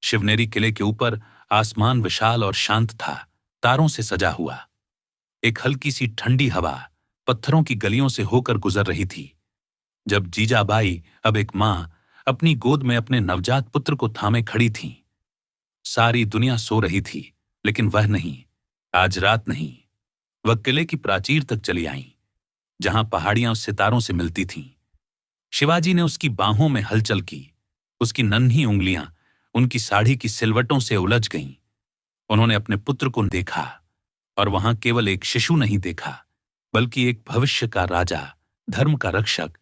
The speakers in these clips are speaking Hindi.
शिवनेरी किले के ऊपर आसमान विशाल और शांत था, तारों से सजा हुआ। एक हल्की सी ठंडी हवा पत्थरों की गलियों से होकर गुजर रही थी। जब जीजाबाई, अब एक मां, अपनी गोद में अपने नवजात पुत्र को थामे खड़ी थीं। सारी दुनिया सो रही थी, लेकिन वह नहीं। आज रात नहीं। वह किले की प्राचीर तक चली आईं, जहां पहाड़ियां सितारों से मिलती थीं। शिवाजी ने उसकी बाहों में हलचल की। उसकी नन्ही उंगलियां उनकी साड़ी की सिलवटों से उलझ गईं। उन्होंने अपने पुत्र को देखा, और वहां केवल एक शिशु नहीं देखा, बल्कि एक भविष्य का राजा, धर्म का रक्षक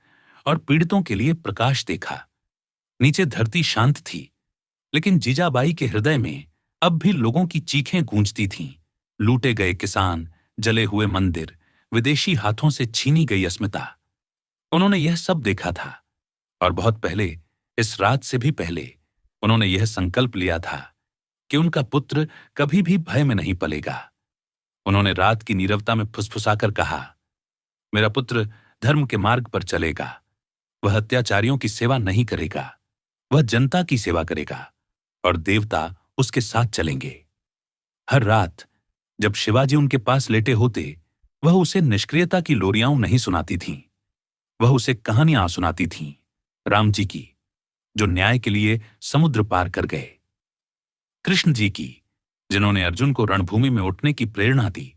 और पीड़ितों के लिए प्रकाश देखा। नीचे धरती शांत थी, लेकिन जीजाबाई के हृदय में अब भी लोगों की चीखें गूंजती थीं। लूटे गए किसान, जले हुए मंदिर, विदेशी हाथों से छीनी गई अस्मिता। उन्होंने यह सब देखा था, और बहुत पहले, इस रात से भी पहले, उन्होंने यह संकल्प लिया था कि उनका पुत्र कभी भी भय में नहीं पलेगा। उन्होंने रात की नीरवता में फुसफुसाकर कहा, मेरा पुत्र धर्म के मार्ग पर चलेगा। वह अत्याचारियों की सेवा नहीं करेगा, वह जनता की सेवा करेगा, और देवता उसके साथ चलेंगे। हर रात जब शिवाजी उनके पास लेटे होते, वह उसे निष्क्रियता की लोरियां नहीं सुनाती थीं। वह उसे कहानियां सुनाती थीं, राम जी की, जो न्याय के लिए समुद्र पार कर गए, कृष्ण जी की, जिन्होंने अर्जुन को रणभूमि में उठने की प्रेरणा दी,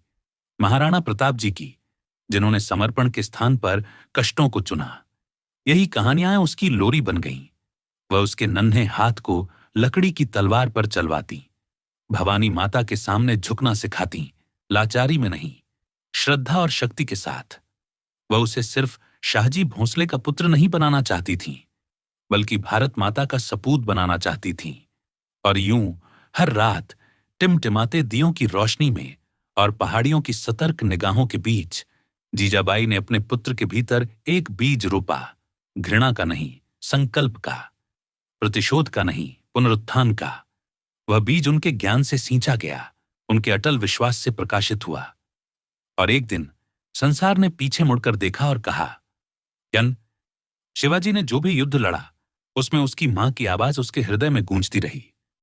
महाराणा प्रताप जी की, जिन्होंने समर्पण के स्थान पर कष्टों को चुना। यही कहानियां उसकी लोरी बन गईं। वह उसके नन्हे हाथ को लकड़ी की तलवार पर चलवाती, भवानी माता के सामने झुकना सिखाती, लाचारी में नहीं, श्रद्धा और शक्ति के साथ। वह उसे सिर्फ शाहजी भोंसले का पुत्र नहीं बनाना चाहती थीं, बल्कि भारत माता का सपूत बनाना चाहती थीं। और यूं हर रात टिमटिमाते दियों की रोशनी में और पहाड़ियों की सतर्क निगाहों के बीच जीजाबाई ने अपने पुत्र के भीतर एक बीज रोपा। घृणा का नहीं, संकल्प का, प्रतिशोध का नहीं, पुनरुत्थान का। वह बीज उनके ज्ञान से सींचा गया, उनके अटल विश्वास से प्रकाशित हुआ। और एक दिन संसार ने पीछे मुड़कर देखा और कहा, यन, शिवाजी ने जो भी युद्ध लड़ा, उसमें उसकी मां की आवाज उसके हृदय में गूंजती रही।